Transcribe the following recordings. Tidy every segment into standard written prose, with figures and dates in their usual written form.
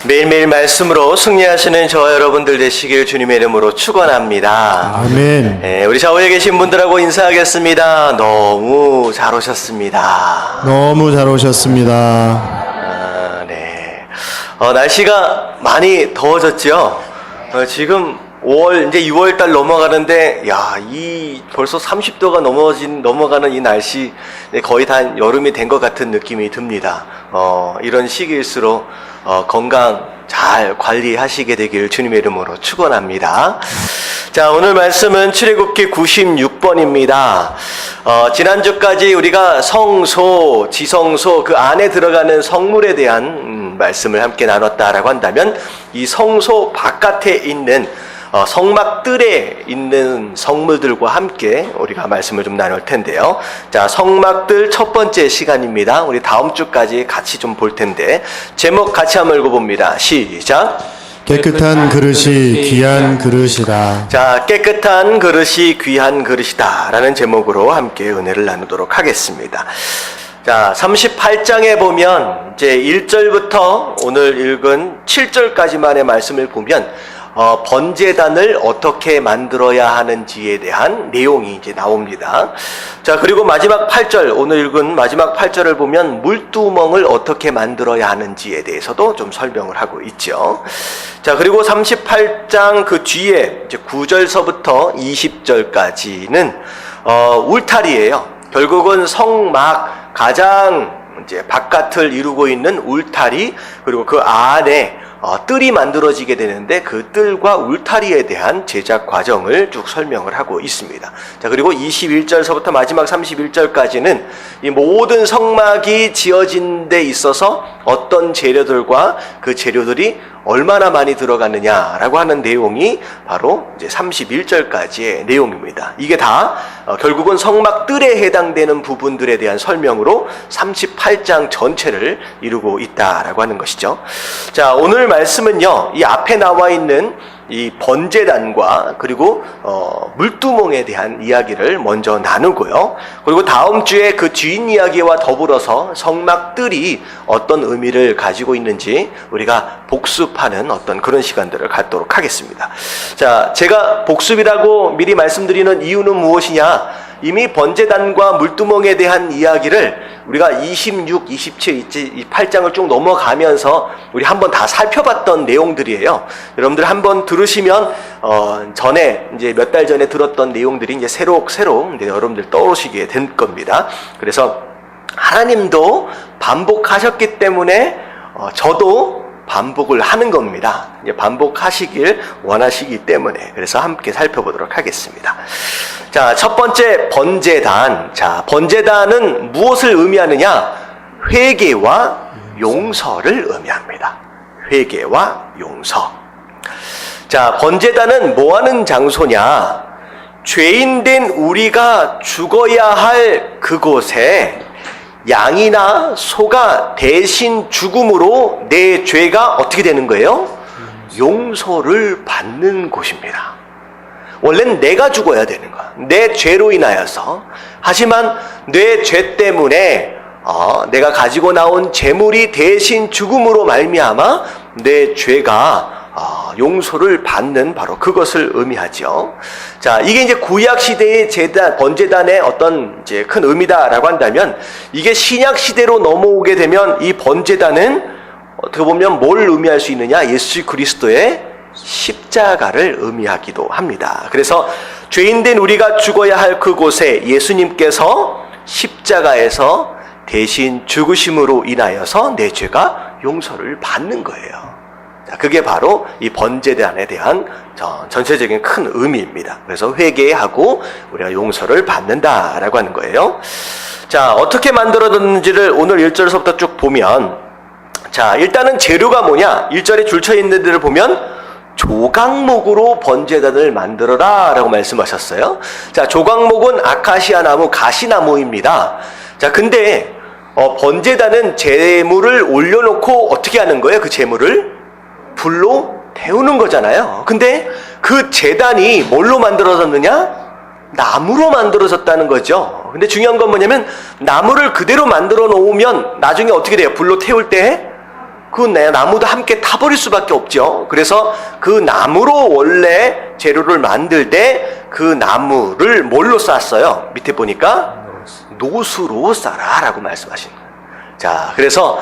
매일매일 말씀으로 승리하시는 저와 여러분들 되시길 주님의 이름으로 축원합니다. 아멘. 네, 우리 좌우에 계신 분들하고 인사하겠습니다. 너무 잘 오셨습니다. 너무 잘 오셨습니다. 네. 날씨가 많이 더워졌죠? 지금 5월, 이제 6월 달 넘어가는데, 벌써 30도가 넘어가는 이 날씨, 거의 다 여름이 된 것 같은 느낌이 듭니다. 이런 시기일수록, 건강 잘 관리하시게 되길 주님의 이름으로 축원합니다. 자, 오늘 말씀은 출애굽기 96번입니다. 지난주까지 우리가 성소, 지성소, 그 안에 들어가는 성물에 대한 말씀을 함께 나눴다라고 한다면, 이 성소 바깥에 있는 성막들에 있는 성물들과 함께 우리가 말씀을 좀 나눌 텐데요. 자, 성막들 첫 번째 시간입니다. 우리 다음 주까지 같이 좀 볼 텐데, 제목 같이 한번 읽어봅니다. 시작. 깨끗한 그릇이 귀한 그릇이다. 자, 깨끗한 그릇이 귀한 그릇이다 라는 제목으로 함께 은혜를 나누도록 하겠습니다. 자, 38장에 보면 이제 1절부터 오늘 읽은 7절까지만의 말씀을 보면 번제단을 어떻게 만들어야 하는지에 대한 내용이 이제 나옵니다. 자, 그리고 마지막 8절, 오늘 읽은 마지막 8절을 보면 물두멍을 어떻게 만들어야 하는지에 대해서도 좀 설명을 하고 있죠. 자, 그리고 38장 그 뒤에 이제 9절서부터 20절까지는 울타리예요. 결국은 성막 가장 이제 바깥을 이루고 있는 울타리, 그리고 그 안에 뜰이 만들어지게 되는데 그 뜰과 울타리에 대한 제작 과정을 쭉 설명을 하고 있습니다. 자, 그리고 21절서부터 마지막 31절까지는 이 모든 성막이 지어진 데 있어서 어떤 재료들과 그 재료들이 얼마나 많이 들어갔느냐라고 하는 내용이 바로 이제 31절까지의 내용입니다. 이게 다 결국은 성막 뜰에 해당되는 부분들에 대한 설명으로 38장 전체를 이루고 있다라고 하는 것이죠. 자, 오늘 말씀은요, 이 앞에 나와 있는 이 번제단과 그리고 물두멍에 대한 이야기를 먼저 나누고요. 그리고 다음 주에 그 뒷이야기와 더불어서 성막들이 어떤 의미를 가지고 있는지 우리가 복습하는 어떤 그런 시간들을 갖도록 하겠습니다. 자, 제가 복습이라고 미리 말씀드리는 이유는 무엇이냐? 이미 번제단과 물두멍에 대한 이야기를 우리가 26, 27, 이 8장을 쭉 넘어가면서 우리 한번 다 살펴봤던 내용들이에요. 여러분들 한번 들으시면 전에 이제 몇 달 전에 들었던 내용들이 이제 새록새록 이제 여러분들 떠오르시게 될 겁니다. 그래서 하나님도 반복하셨기 때문에 저도 반복을 하는 겁니다. 이제 반복하시길 원하시기 때문에. 그래서 함께 살펴보도록 하겠습니다. 자, 첫 번째 번제단. 자, 번제단은 무엇을 의미하느냐? 회개와 용서를 의미합니다. 회개와 용서. 자, 번제단은 뭐 하는 장소냐? 죄인된 우리가 죽어야 할 그곳에 양이나 소가 대신 죽음으로 내 죄가 어떻게 되는 거예요? 용서를 받는 곳입니다. 원래는 내가 죽어야 되는 거야. 내 죄로 인하여서. 하지만 내 죄 때문에 내가 가지고 나온 재물이 대신 죽음으로 말미암아 내 죄가 용서를 받는 바로 그것을 의미하죠. 자, 이게 이제 구약 시대의 번제단의 어떤 이제 큰 의미다라고 한다면, 이게 신약 시대로 넘어오게 되면 이 번제단은 어떻게 보면 뭘 의미할 수 있느냐? 예수 그리스도의 십자가를 의미하기도 합니다. 그래서 죄인된 우리가 죽어야 할 그곳에 예수님께서 십자가에서 대신 죽으심으로 인하여서 내 죄가 용서를 받는 거예요. 그게 바로 이 번제단에 대한 전체적인 큰 의미입니다. 그래서 회개하고 우리가 용서를 받는다라고 하는 거예요. 자, 어떻게 만들어졌는지를 오늘 1절에서부터 쭉 보면, 자, 일단은 재료가 뭐냐? 1절에 줄쳐 있는 데를 보면 조각목으로 번제단을 만들어라 라고 말씀하셨어요. 자, 조각목은 아카시아 나무, 가시나무입니다. 자, 근데 번제단은 재물을 올려놓고 어떻게 하는 거예요? 그 재물을 불로 태우는 거잖아요. 근데 그 제단이 뭘로 만들어졌느냐? 나무로 만들어졌다는 거죠. 근데 중요한 건 뭐냐면, 나무를 그대로 만들어 놓으면 나중에 어떻게 돼요? 불로 태울 때 그 나무도 함께 타버릴 수밖에 없죠. 그래서 그 나무로 원래 재료를 만들 때 그 나무를 뭘로 쌌어요? 밑에 보니까 노수로 싸라 라고 말씀하신 거예요. 자, 그래서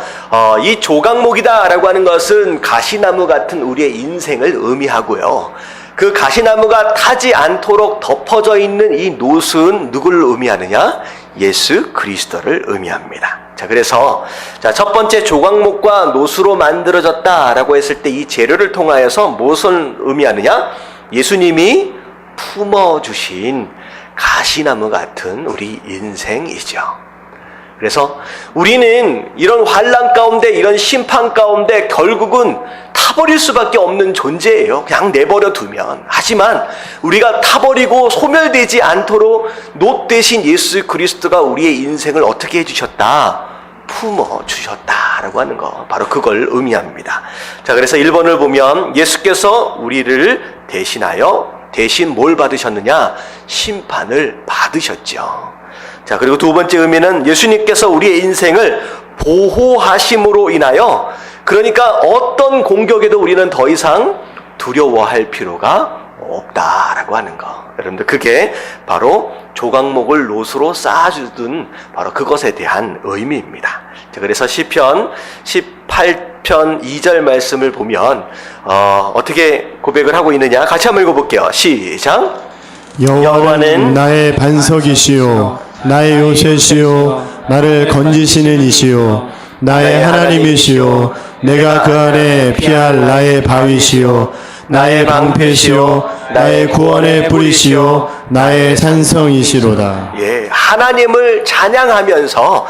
이 조각목이다라고 하는 것은 가시나무 같은 우리의 인생을 의미하고요. 그 가시나무가 타지 않도록 덮어져 있는 이 노수는 누구를 의미하느냐? 예수 그리스도를 의미합니다. 자, 그래서 첫 번째 조각목과 노수로 만들어졌다라고 했을 때 이 재료를 통하여서 무엇을 의미하느냐? 예수님이 품어주신 가시나무 같은 우리 인생이죠. 그래서 우리는 이런 환난 가운데, 이런 심판 가운데 결국은 타버릴 수밖에 없는 존재예요. 그냥 내버려 두면. 하지만 우리가 타버리고 소멸되지 않도록 놋 대신 예수 그리스도가 우리의 인생을 어떻게 해주셨다? 품어주셨다라고 하는 거, 바로 그걸 의미합니다. 자, 그래서 1번을 보면 예수께서 우리를 대신 뭘 받으셨느냐? 심판을 받으셨죠. 자, 그리고 두 번째 의미는 예수님께서 우리의 인생을 보호하심으로 인하여, 그러니까 어떤 공격에도 우리는 더 이상 두려워할 필요가 없다라고 하는 거. 여러분들, 그게 바로 조각목을 놋으로 쌓아주던 바로 그것에 대한 의미입니다. 자, 그래서 시편 18편 2절 말씀을 보면 어떻게 고백을 하고 있느냐? 같이 한번 읽어볼게요. 시작. 여호와는 나의 반석이시요 나의 요새시요 나를 건지시는 이시요 나의 하나님이시요 내가 그 안에 피할 나의 바위시요 나의 방패시요 나의 구원의 뿌리시요 나의 산성이시로다. 예, 하나님을 찬양하면서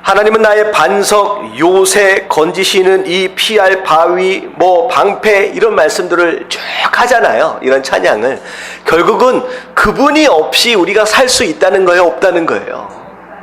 하나님은 나의 반석, 요새, 건지시는 이 피할 바위, 방패, 이런 말씀들을 쭉 하잖아요. 이런 찬양을. 결국은 그분이 없이 우리가 살 수 있다는 거예요? 없다는 거예요?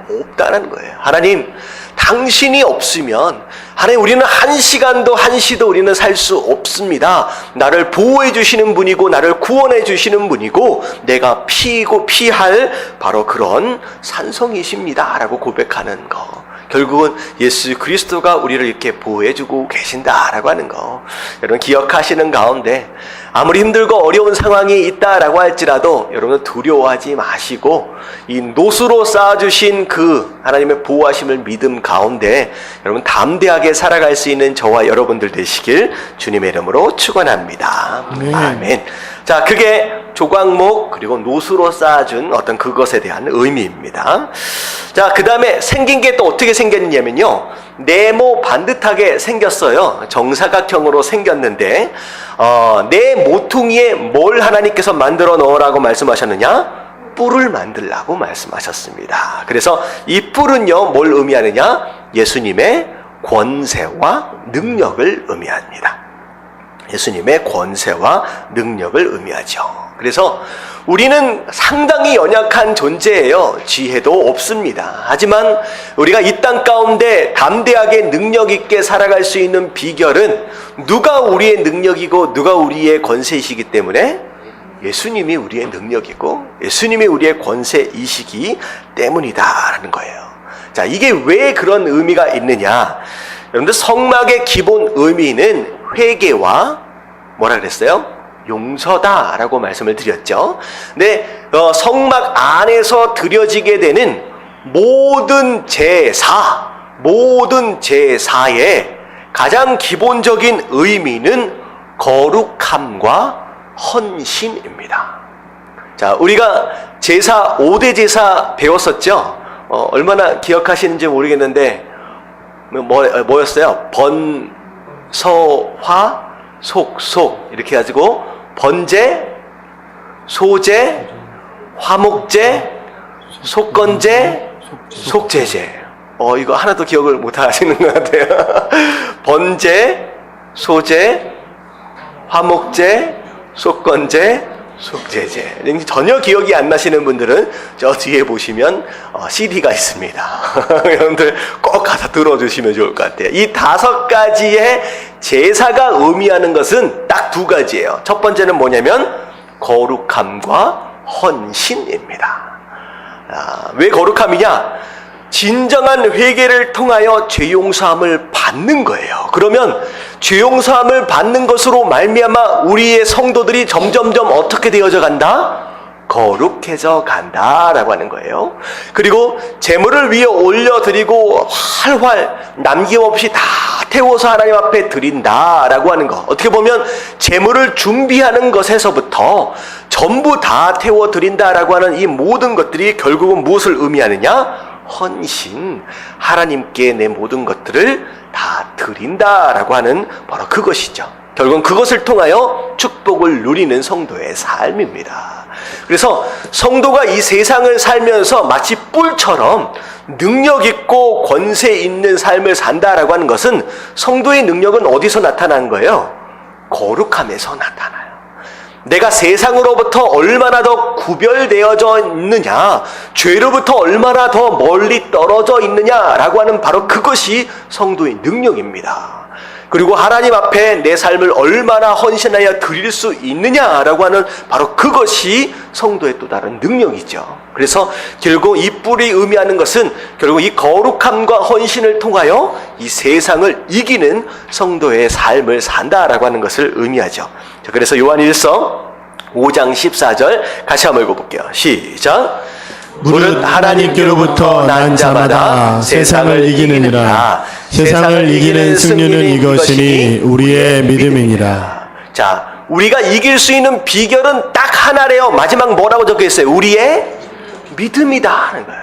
없다는 거예요. 하나님, 당신이 없으면, 하나님, 우리는 한 시간도 한시도 우리는 살 수 없습니다. 나를 보호해 주시는 분이고, 나를 구원해 주시는 분이고, 내가 피할 바로 그런 산성이십니다. 라고 고백하는 거. 결국은 예수 그리스도가 우리를 이렇게 보호해주고 계신다라고 하는 거, 여러분 기억하시는 가운데 아무리 힘들고 어려운 상황이 있다라고 할지라도 여러분 두려워하지 마시고 이 놋으로 쌓아주신 그 하나님의 보호하심을 믿음 가운데 여러분 담대하게 살아갈 수 있는 저와 여러분들 되시길 주님의 이름으로 축원합니다. 아멘. 자, 그게 조각목 그리고 놋으로 쌓아준 어떤 그것에 대한 의미입니다. 자, 그 다음에 생긴 게 또 어떻게 생겼냐면요, 네모 반듯하게 생겼어요. 정사각형으로 생겼는데 네 모퉁이에 뭘 하나님께서 만들어 넣으라고 말씀하셨느냐? 뿔을 만들라고 말씀하셨습니다. 그래서 이 뿔은요, 뭘 의미하느냐? 예수님의 권세와 능력을 의미합니다. 예수님의 권세와 능력을 의미하죠. 그래서 우리는 상당히 연약한 존재예요. 지혜도 없습니다. 하지만 우리가 이 땅 가운데 담대하게 능력 있게 살아갈 수 있는 비결은 누가 우리의 능력이고 누가 우리의 권세이시기 때문에 예수님이 우리의 능력이고 예수님이 우리의 권세이시기 때문이다라는 거예요. 자, 이게 왜 그런 의미가 있느냐? 여러분들, 성막의 기본 의미는 회개와 뭐라 그랬어요? 용서다라고 말씀을 드렸죠. 근데 성막 안에서 드려지게 되는 모든 제사의 가장 기본적인 의미는 거룩함과 헌신입니다. 자, 우리가 제사 5대 제사 배웠었죠. 얼마나 기억하시는지 모르겠는데 뭐였어요? 번서화 속속 이렇게 해가지고 번제, 소제, 화목제, 속건제, 속제제. 이거 하나도 기억을 못 하시는 것 같아요. 번제, 소제, 화목제, 속건제, 속제제. 전혀 기억이 안 나시는 분들은 저 뒤에 보시면 CD가 있습니다. 여러분들 꼭 가서 들어주시면 좋을 것 같아요. 이 5가지의 제사가 의미하는 것은 딱 2가지예요. 첫 번째는 뭐냐면 거룩함과 헌신입니다. 왜 거룩함이냐? 진정한 회개를 통하여 죄 용서함을 받는 거예요. 그러면 죄 용서함을 받는 것으로 말미암아 우리의 성도들이 점점점 어떻게 되어져 간다? 거룩해져 간다라고 하는 거예요. 그리고 제물을 위에 올려드리고 활활 남김없이 다 태워서 하나님 앞에 드린다라고 하는 거. 어떻게 보면 제물을 준비하는 것에서부터 전부 다 태워드린다라고 하는 이 모든 것들이 결국은 무엇을 의미하느냐? 헌신, 하나님께 내 모든 것들을 다 드린다라고 하는 바로 그것이죠. 결국은 그것을 통하여 축복을 누리는 성도의 삶입니다. 그래서 성도가 이 세상을 살면서 마치 뿔처럼 능력 있고 권세 있는 삶을 산다라고 하는 것은 성도의 능력은 어디서 나타나는 거예요? 거룩함에서 나타나요. 내가 세상으로부터 얼마나 더 구별되어져 있느냐, 죄로부터 얼마나 더 멀리 떨어져 있느냐라고 하는 바로 그것이 성도의 능력입니다. 그리고 하나님 앞에 내 삶을 얼마나 헌신하여 드릴 수 있느냐라고 하는 바로 그것이 성도의 또 다른 능력이죠. 그래서 결국 이 뿔이 의미하는 것은 결국 이 거룩함과 헌신을 통하여 이 세상을 이기는 성도의 삶을 산다라고 하는 것을 의미하죠. 자, 그래서 요한일서 5장 14절 같이 한번 읽어볼게요. 시작. 무릇 하나님께로부터 난 자마다 세상을 이기느니라. 세상을 이기는 승리는 이것이니 우리의 믿음이니라. 자, 우리가 이길 수 있는 비결은 딱 하나래요. 마지막 뭐라고 적혀 있어요? 우리의 믿음이다 하는 거예요.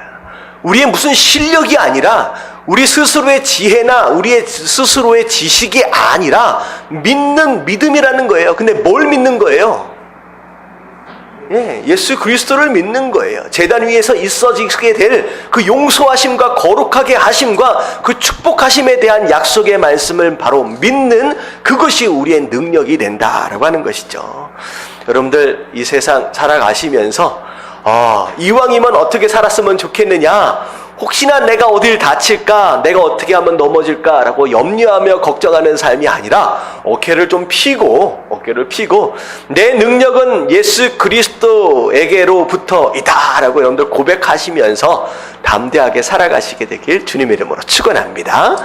우리의 무슨 실력이 아니라 우리 스스로의 지혜나 우리의 스스로의 지식이 아니라 믿는 믿음이라는 거예요. 근데 뭘 믿는 거예요? 예수 그리스도를 믿는 거예요. 제단 위에서 있어지게 될 그 용서하심과 거룩하게 하심과 그 축복하심에 대한 약속의 말씀을 바로 믿는 그것이 우리의 능력이 된다라고 하는 것이죠. 여러분들 이 세상 살아가시면서 이왕이면 어떻게 살았으면 좋겠느냐, 혹시나 내가 어딜 다칠까, 내가 어떻게 하면 넘어질까 라고 염려하며 걱정하는 삶이 아니라 어깨를 펴고 내 능력은 예수 그리스도에게로부터 있다 라고 여러분들 고백하시면서 담대하게 살아가시게 되길 주님의 이름으로 축원합니다.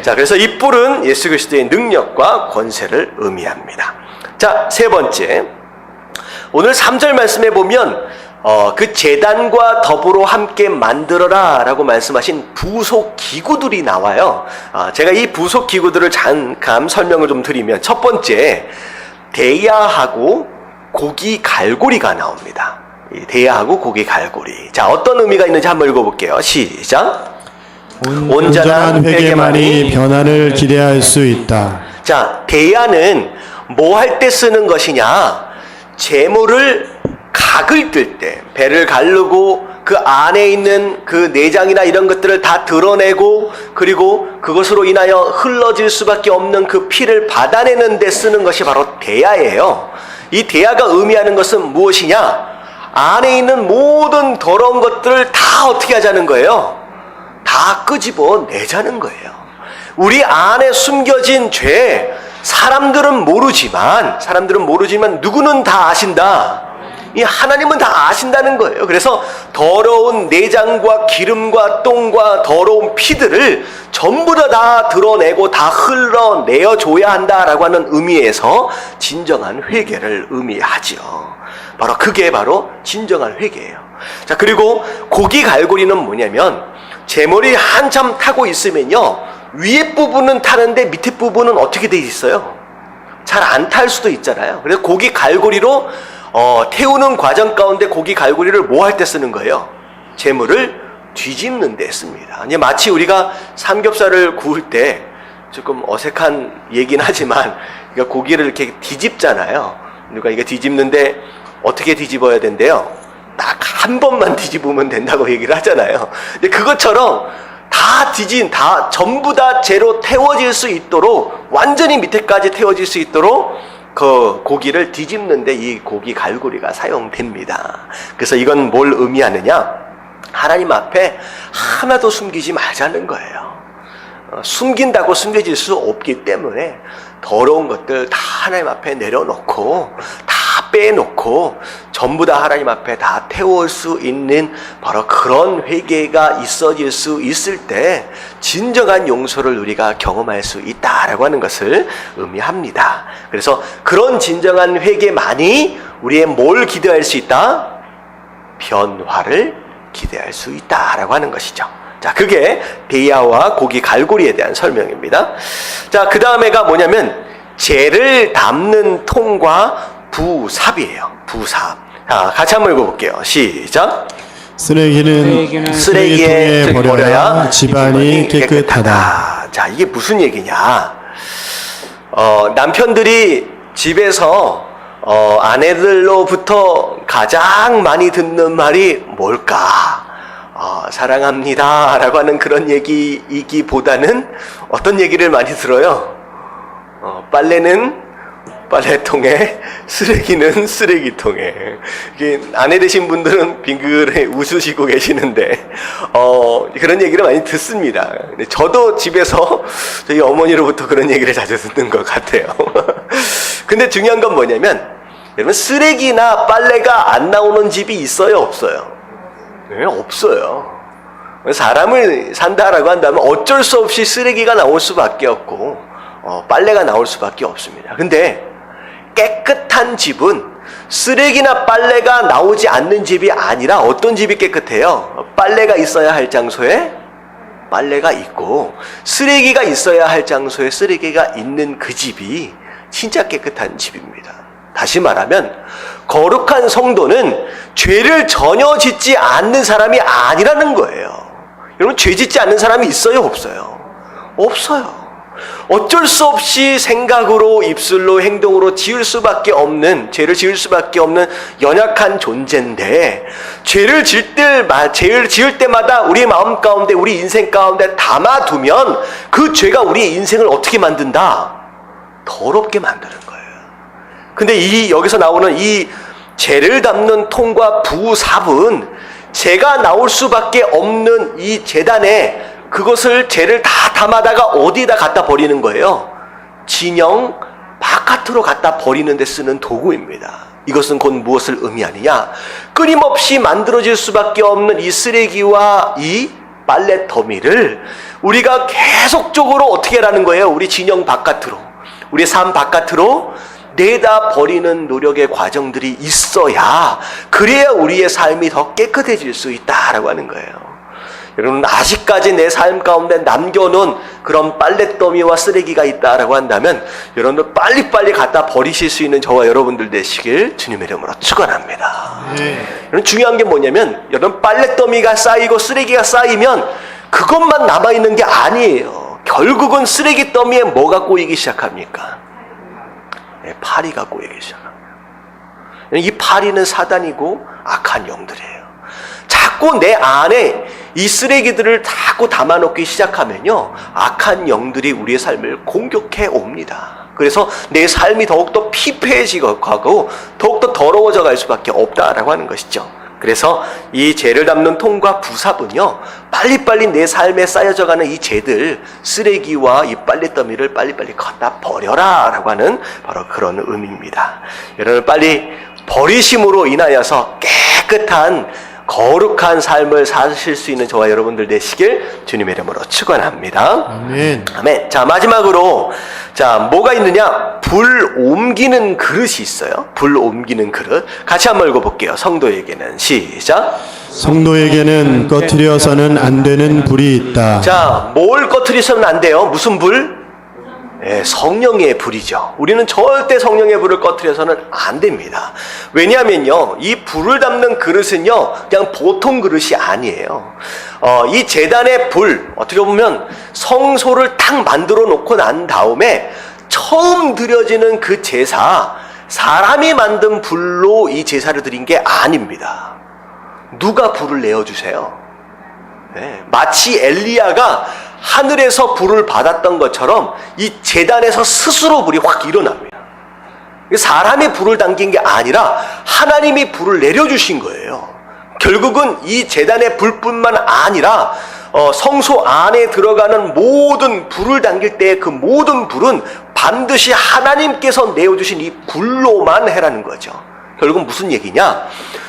자, 그래서 이 뿔은 예수 그리스도의 능력과 권세를 의미합니다. 자, 세 번째, 오늘 3절 말씀에 보면 그 제단과 더불어 함께 만들어라 라고 말씀하신 부속 기구들이 나와요. 제가 이 부속 기구들을 잠깐 설명을 좀 드리면, 첫 번째, 대야하고 고기 갈고리가 나옵니다. 대야하고 고기 갈고리. 자, 어떤 의미가 있는지 한번 읽어볼게요. 시작. 온전한 회개만이 변화를 기대할 수 있다. 자, 대야는 뭐 할 때 쓰는 것이냐? 재물을 각을 뜰 때, 배를 가르고 그 안에 있는 그 내장이나 이런 것들을 다 드러내고, 그리고 그것으로 인하여 흘러질 수밖에 없는 그 피를 받아내는 데 쓰는 것이 바로 대야예요. 이 대야가 의미하는 것은 무엇이냐? 안에 있는 모든 더러운 것들을 다 어떻게 하자는 거예요? 다 끄집어 내자는 거예요. 우리 안에 숨겨진 죄, 사람들은 모르지만 누구는 다 아신다. 이 하나님은 다 아신다는 거예요. 그래서 더러운 내장과 기름과 똥과 더러운 피들을 전부 다 드러내고 다 흘러내어줘야 한다라고 하는 의미에서 진정한 회개를 의미하지요. 바로 그게 바로 진정한 회개예요. 자, 그리고 고기 갈고리는 뭐냐면, 제물이 한참 타고 있으면요, 위에 부분은 타는데 밑에 부분은 어떻게 돼 있어요? 잘 안 탈 수도 있잖아요. 그래서 고기 갈고리로 태우는 과정 가운데 고기 갈고리를 뭐 할 때 쓰는 거예요? 재물을 뒤집는 데 씁니다. 이제 마치 우리가 삼겹살을 구울 때, 조금 어색한 얘긴 하지만, 그러니까 고기를 이렇게 뒤집잖아요. 그러니까 이게 뒤집는데 어떻게 뒤집어야 된대요? 딱 한 번만 뒤집으면 된다고 얘기를 하잖아요. 근데 그것처럼 전부 다 재로 태워질 수 있도록, 완전히 밑에까지 태워질 수 있도록 그 고기를 뒤집는데 이 고기 갈고리가 사용됩니다. 그래서 이건 뭘 의미하느냐? 하나님 앞에 하나도 숨기지 말자는 거예요. 숨긴다고 숨겨질 수 없기 때문에 더러운 것들 다 하나님 앞에 내려놓고 다 빼놓고 전부 다 하나님 앞에 다 태울 수 있는 바로 그런 회개가 있어질 수 있을 때 진정한 용서를 우리가 경험할 수 있다라고 하는 것을 의미합니다. 그래서 그런 진정한 회개만이 우리의 뭘 기대할 수 있다? 변화를 기대할 수 있다라고 하는 것이죠. 자, 그게 베야와 고기 갈고리에 대한 설명입니다. 자, 그 다음에가 뭐냐면 죄를 담는 통과 부삽이에요. 부삽. 자, 같이 한번 읽어볼게요. 시작. 쓰레기는 쓰레기통에 버려야 집안이 깨끗하다. 자, 이게 무슨 얘기냐? 남편들이 집에서 아내들로부터 가장 많이 듣는 말이 뭘까? 사랑합니다 라고 하는 그런 얘기이기보다는 어떤 얘기를 많이 들어요? 빨래는 빨래통에, 쓰레기는 쓰레기통에. 이게 아내 되신 분들은 빙그레 웃으시고 계시는데 그런 얘기를 많이 듣습니다. 근데 저도 집에서 저희 어머니로부터 그런 얘기를 자주 듣는 것 같아요. 근데 중요한 건 뭐냐면 여러분, 쓰레기나 빨래가 안 나오는 집이 있어요, 없어요? 네, 없어요. 사람을 산다라고 한다면 어쩔 수 없이 쓰레기가 나올 수밖에 없고 빨래가 나올 수밖에 없습니다. 근데 깨끗한 집은 쓰레기나 빨래가 나오지 않는 집이 아니라 어떤 집이 깨끗해요? 빨래가 있어야 할 장소에 빨래가 있고 쓰레기가 있어야 할 장소에 쓰레기가 있는 그 집이 진짜 깨끗한 집입니다. 다시 말하면 거룩한 성도는 죄를 전혀 짓지 않는 사람이 아니라는 거예요. 여러분, 죄 짓지 않는 사람이 있어요, 없어요? 없어요. 어쩔 수 없이 생각으로, 입술로, 행동으로 지을 수밖에 없는, 죄를 지을 수밖에 없는 연약한 존재인데, 죄를 지을 때마다 우리 마음 가운데, 우리 인생 가운데 담아두면 그 죄가 우리의 인생을 어떻게 만든다? 더럽게 만드는 거예요. 근데 여기서 나오는 이 죄를 담는 통과 부삽은 죄가 나올 수밖에 없는 이 제단에 그것을 죄를 다 담아다가 어디다 갖다 버리는 거예요? 진영 바깥으로 갖다 버리는 데 쓰는 도구입니다. 이것은 곧 무엇을 의미하느냐? 끊임없이 만들어질 수밖에 없는 이 쓰레기와 이 빨래 더미를 우리가 계속적으로 어떻게 하라는 거예요? 우리 진영 바깥으로, 우리 삶 바깥으로 내다 버리는 노력의 과정들이 있어야, 그래야 우리의 삶이 더 깨끗해질 수 있다라고 하는 거예요. 여러분, 아직까지 내 삶 가운데 남겨놓은 그런 빨랫더미와 쓰레기가 있다라고 한다면 여러분들 빨리빨리 갖다 버리실 수 있는 저와 여러분들 되시길 주님의 이름으로 축원합니다. 여러분, 중요한 게 뭐냐면 여러분, 빨랫더미가 쌓이고 쓰레기가 쌓이면 그것만 남아있는 게 아니에요. 결국은 쓰레기 더미에 뭐가 꼬이기 시작합니까? 파리가 꼬이기 시작합니다. 이 파리는 사단이고 악한 영들이에요. 자꾸 내 안에 이 쓰레기들을 자꾸 담아놓기 시작하면요, 악한 영들이 우리의 삶을 공격해 옵니다. 그래서 내 삶이 더욱더 피폐해지고 가고 더욱더 더러워져 갈 수밖에 없다라고 하는 것이죠. 그래서 이 죄를 담는 통과 부삽은요, 빨리빨리 내 삶에 쌓여져가는 이 죄들, 쓰레기와 이 빨랫더미를 빨리빨리 갖다 버려라 라고 하는 바로 그런 의미입니다. 여러분, 빨리 버리심으로 인하여서 깨끗한 거룩한 삶을 사실 수 있는 저와 여러분들 되시길 주님의 이름으로 축원합니다. 아멘. 아멘. 자, 마지막으로 뭐가 있느냐? 불 옮기는 그릇이 있어요. 불 옮기는 그릇. 같이 한번 읽어볼게요. 성도에게는. 시작. 성도에게는 꺼트려서는 안 되는 불이 있다. 자, 뭘 꺼트리서는 안 돼요? 무슨 불? 성령의 불이죠. 우리는 절대 성령의 불을 꺼트려서는 안 됩니다. 왜냐하면요, 이 불을 담는 그릇은요, 그냥 보통 그릇이 아니에요. 이 제단의 불, 어떻게 보면 성소를 딱 만들어 놓고 난 다음에 처음 드려지는 그 제사, 사람이 만든 불로 이 제사를 드린 게 아닙니다. 누가 불을 내어주세요? 마치 엘리야가 하늘에서 불을 받았던 것처럼 이 제단에서 스스로 불이 확 일어납니다. 사람이 불을 당긴 게 아니라 하나님이 불을 내려주신 거예요. 결국은 이 제단의 불뿐만 아니라 성소 안에 들어가는 모든 불을 당길 때의 그 모든 불은 반드시 하나님께서 내어주신 이 불로만 해라는 거죠. 결국 무슨 얘기냐?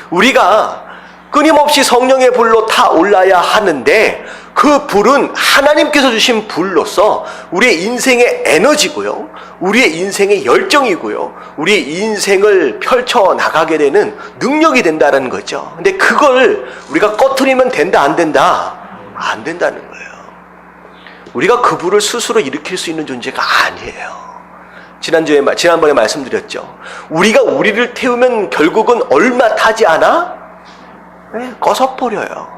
우리가 끊임없이 성령의 불로 타올라야 하는데 그 불은 하나님께서 주신 불로서 우리의 인생의 에너지고요, 우리의 인생의 열정이고요, 우리의 인생을 펼쳐나가게 되는 능력이 된다는 거죠. 근데 그걸 우리가 꺼트리면 된다 안 된다? 안 된다는 거예요. 우리가 그 불을 스스로 일으킬 수 있는 존재가 아니에요. 지난번에 말씀드렸죠. 우리가 우리를 태우면 결국은 얼마 타지 않아? 네, 꺼서버려요.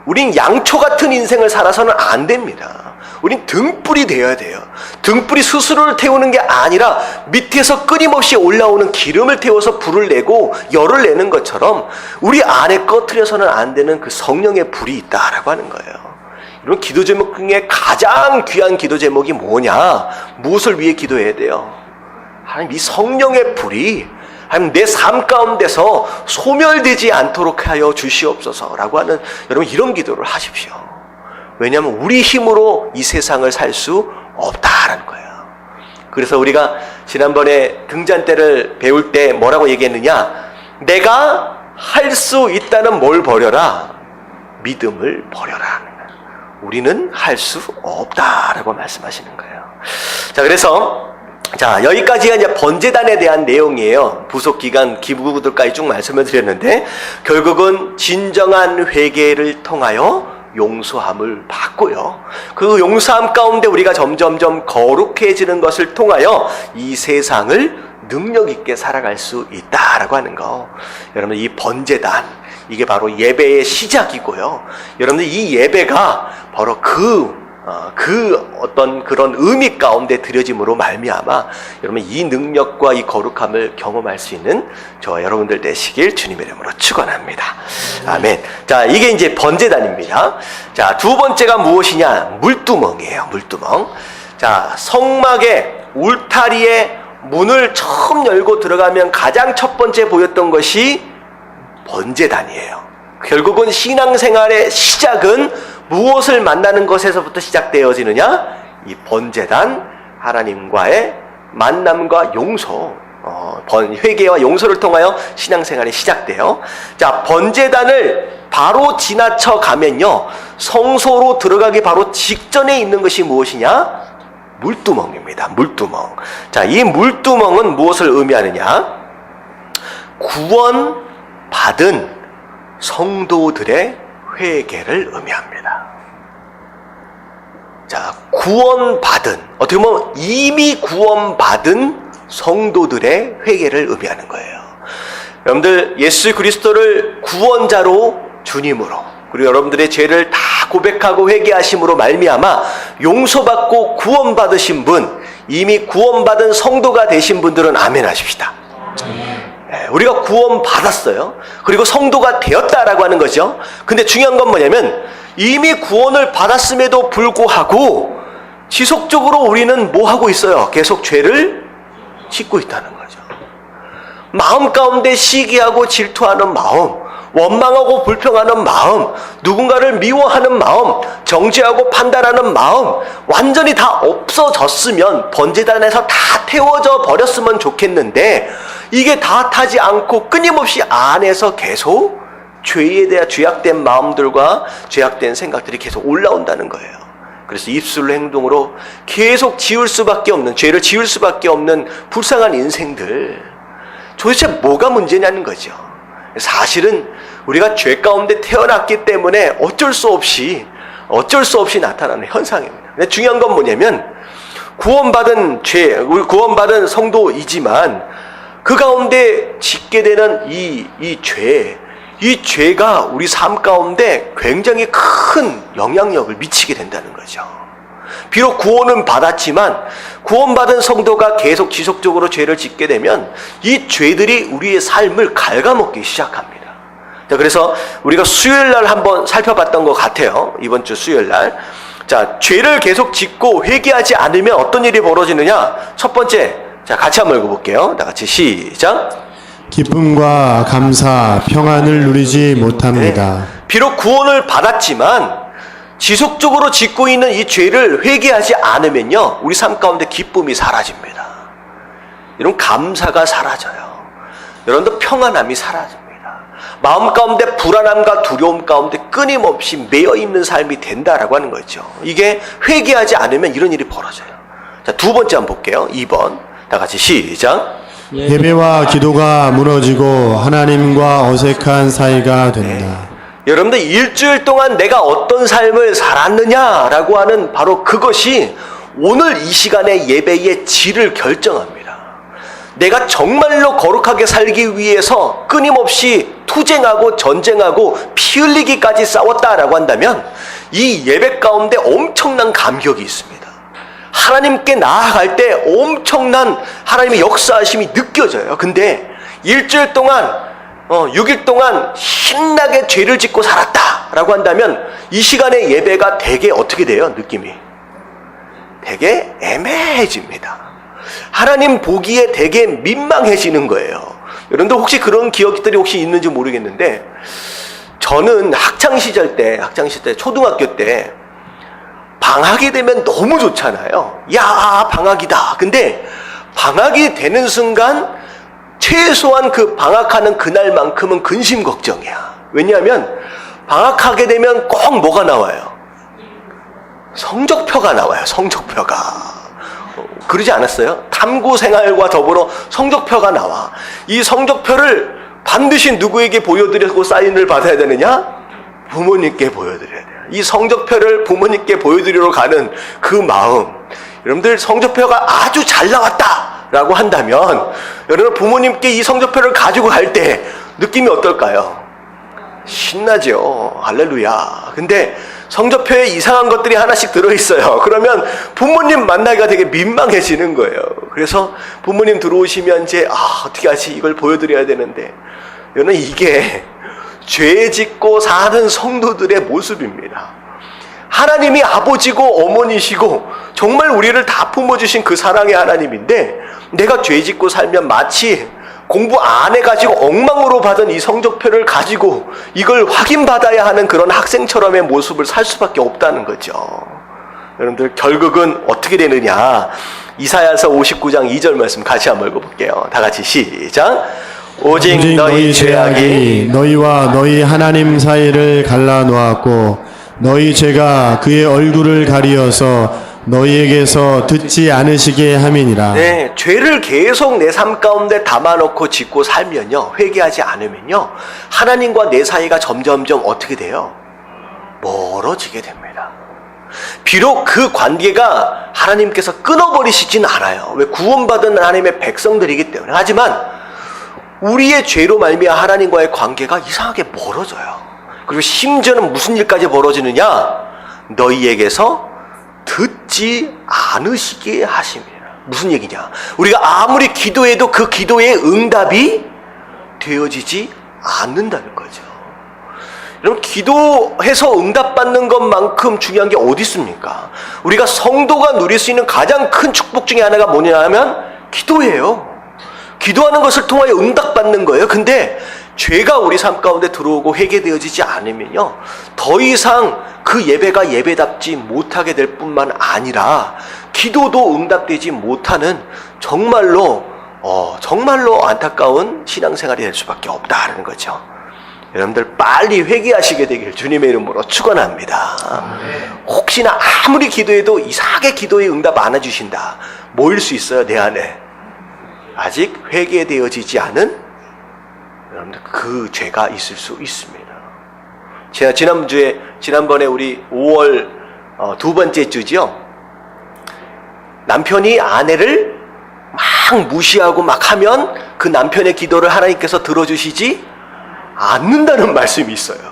우린 양초 같은 인생을 살아서는 안 됩니다. 우린 등불이 되어야 돼요. 등불이 스스로를 태우는 게 아니라 밑에서 끊임없이 올라오는 기름을 태워서 불을 내고 열을 내는 것처럼 우리 안에 꺼트려서는 안 되는 그 성령의 불이 있다라고 하는 거예요. 이런 기도 제목 중에 가장 귀한 기도 제목이 뭐냐? 무엇을 위해 기도해야 돼요? 하나님, 이 성령의 불이 하나님 내 삶 가운데서 소멸되지 않도록 하여 주시옵소서라고 하는, 여러분 이런 기도를 하십시오. 왜냐하면 우리 힘으로 이 세상을 살 수 없다라는 거예요. 그래서 우리가 지난번에 등잔대를 배울 때 뭐라고 얘기했느냐? 내가 할 수 있다는 뭘 버려라? 믿음을 버려라. 우리는 할 수 없다라고 말씀하시는 거예요. 자, 그래서 여기까지가 이제 번제단에 대한 내용이에요. 부속 기간 기부들까지 쭉 말씀을 드렸는데, 결국은 진정한 회개를 통하여 용서함을 받고요, 그 용서함 가운데 우리가 점점점 거룩해지는 것을 통하여 이 세상을 능력 있게 살아갈 수 있다라고 하는 거. 여러분, 이 번제단, 이게 바로 예배의 시작이고요, 여러분들 이 예배가 바로 어떤 그런 의미 가운데 드려짐으로 말미암아 여러분 이 능력과 이 거룩함을 경험할 수 있는 저와 여러분들 되시길 주님의 이름으로 축원합니다. 아멘. 자, 이게 이제 번제단입니다. 자, 두 번째가 무엇이냐? 물두멍이에요. 물두멍. 자, 성막의 울타리에 문을 처음 열고 들어가면 가장 첫 번째 보였던 것이 번제단이에요. 결국은 신앙생활의 시작은 무엇을 만나는 것에서부터 시작되어지느냐? 이 번제단, 하나님과의 만남과 용서, 회개와 용서를 통하여 신앙생활이 시작돼요. 자, 번제단을 바로 지나쳐 가면요, 성소로 들어가기 바로 직전에 있는 것이 무엇이냐? 물두멍입니다. 물두멍. 자, 이 물두멍은 무엇을 의미하느냐? 구원받은 성도들의 회개를 의미합니다. 자, 구원받은, 어떻게 보면 이미 구원받은 성도들의 회개를 의미하는 거예요. 여러분들, 예수 그리스도를 구원자로, 주님으로, 그리고 여러분들의 죄를 다 고백하고 회개하심으로 말미암아 용서받고 구원받으신 분, 이미 구원받은 성도가 되신 분들은 아멘 하십시다. 우리가 구원받았어요. 그리고 성도가 되었다라고 하는 거죠. 근데 중요한 건 뭐냐면, 이미 구원을 받았음에도 불구하고 지속적으로 우리는 뭐 하고 있어요? 계속 죄를 짓고 있다는 거죠. 마음 가운데 시기하고 질투하는 마음, 원망하고 불평하는 마음, 누군가를 미워하는 마음, 정죄하고 판단하는 마음, 완전히 다 없어졌으면, 번제단에서 다 태워져 버렸으면 좋겠는데, 이게 다 타지 않고 끊임없이 안에서 계속 죄에 대한 죄악된 마음들과 죄악된 생각들이 계속 올라온다는 거예요. 그래서 입술로 행동으로 계속 지울 수밖에 없는, 죄를 지울 수밖에 없는 불쌍한 인생들, 도대체 뭐가 문제냐는 거죠. 사실은 우리가 죄 가운데 태어났기 때문에 어쩔 수 없이 나타나는 현상입니다. 근데 중요한 건 뭐냐면, 구원받은 성도이지만 그 가운데 짓게 되는 이 죄가 우리 삶 가운데 굉장히 큰 영향력을 미치게 된다는 거죠. 비록 구원은 받았지만 구원받은 성도가 계속 지속적으로 죄를 짓게 되면 이 죄들이 우리의 삶을 갉아먹기 시작합니다. 자, 그래서 우리가 수요일날 한번 살펴봤던 것 같아요. 이번 주 수요일날. 자, 죄를 계속 짓고 회개하지 않으면 어떤 일이 벌어지느냐? 첫 번째, 자, 같이 한번 읽어볼게요. 다 같이 시작. 기쁨과 감사, 평안을 누리지 못합니다. 네. 비록 구원을 받았지만 지속적으로 짓고 있는 이 죄를 회개하지 않으면요, 우리 삶 가운데 기쁨이 사라집니다. 이런 감사가 사라져요. 여러분들 평안함이 사라집니다. 마음 가운데 불안함과 두려움 가운데 끊임없이 매여 있는 삶이 된다라고 하는 거죠. 이게 회개하지 않으면 이런 일이 벌어져요. 자, 두 번째 한번 볼게요. 2번. 다 같이 시작. 예배와 기도가 무너지고 하나님과 어색한 사이가 된다. 여러분들 일주일 동안 내가 어떤 삶을 살았느냐라고 하는 바로 그것이 오늘 이 시간의 예배의 질을 결정합니다. 내가 정말로 거룩하게 살기 위해서 끊임없이 투쟁하고 전쟁하고 피 흘리기까지 싸웠다라고 한다면 이 예배 가운데 엄청난 감격이 있습니다. 하나님께 나아갈 때 엄청난 하나님의 역사하심이 느껴져요. 근데 일주일 동안 6일 동안 신나게 죄를 짓고 살았다라고 한다면 이 시간의 예배가 되게 어떻게 돼요? 느낌이 되게 애매해집니다. 하나님 보기에 되게 민망해지는 거예요. 여러분들 혹시 그런 기억들이 혹시 있는지 모르겠는데 저는 학창시절 때 초등학교 때 방학이 되면 너무 좋잖아요. 야, 방학이다. 근데 방학이 되는 순간 최소한 그 방학하는 그날만큼은 근심 걱정이야. 왜냐하면 방학하게 되면 꼭 뭐가 나와요? 성적표가 나와요. 성적표가. 그러지 않았어요? 탐구 생활과 더불어 성적표가 나와. 이 성적표를 반드시 누구에게 보여드리고 사인을 받아야 되느냐? 부모님께 보여드려야 돼요. 이 성적표를 부모님께 보여드리러 가는 그 마음. 여러분들 성적표가 아주 잘 나왔다라고 한다면 여러분 부모님께 이 성적표를 가지고 갈 때 느낌이 어떨까요? 신나죠. 할렐루야. 근데 성적표에 이상한 것들이 하나씩 들어있어요. 그러면 부모님 만나기가 되게 민망해지는 거예요. 그래서 부모님 들어오시면 이제 어떻게 하지? 이걸 보여드려야 되는데 여러분 이게 죄 짓고 사는 성도들의 모습입니다. 하나님이 아버지고 어머니시고 정말 우리를 다 품어주신 그 사랑의 하나님인데 내가 죄 짓고 살면 마치 공부 안 해가지고 엉망으로 받은 이 성적표를 가지고 이걸 확인받아야 하는 그런 학생처럼의 모습을 살 수밖에 없다는 거죠. 여러분들 결국은 어떻게 되느냐? 이사야서 59장 2절 말씀 같이 한번 읽어볼게요. 다 같이 시작. 오직 너희 죄악이 너희와 너희 하나님 사이를 갈라놓았고 너희 죄가 그의 얼굴을 가리어서 너희에게서 듣지 않으시게 함이니라. 네, 죄를 계속 내 삶 가운데 담아놓고 짓고 살면요, 회개하지 않으면요, 하나님과 내 사이가 점점점 어떻게 돼요? 멀어지게 됩니다. 비록 그 관계가 하나님께서 끊어버리시진 않아요. 왜? 구원받은 하나님의 백성들이기 때문에. 하지만 우리의 죄로 말미암아 하나님과의 관계가 이상하게 멀어져요. 그리고 심지어는 무슨 일까지 벌어지느냐? 너희에게서 듣지 않으시게 하십니다. 무슨 얘기냐? 우리가 아무리 기도해도 그 기도의 응답이 되어지지 않는다는 거죠. 여러분, 기도해서 응답받는 것만큼 중요한 게 어디 있습니까? 우리가 성도가 누릴 수 있는 가장 큰 축복 중에 하나가 뭐냐 하면 기도예요. 기도하는 것을 통하여 응답받는 거예요. 근데 죄가 우리 삶 가운데 들어오고 회개되어지지 않으면요, 더 이상 그 예배가 예배답지 못하게 될 뿐만 아니라 기도도 응답되지 못하는 정말로 안타까운 신앙생활이 될 수밖에 없다는 거죠. 여러분들 빨리 회개하시게 되길 주님의 이름으로 축원합니다. 혹시나 아무리 기도해도 이상하게 기도에 응답 안 해주신다, 뭐일 수 있어요? 내 안에 아직 회개되어지지 않은 여러분들 그 죄가 있을 수 있습니다. 제가 지난번에 우리 5월 두 번째 주죠, 남편이 아내를 막 무시하고 막 하면 그 남편의 기도를 하나님께서 들어주시지 않는다는 말씀이 있어요.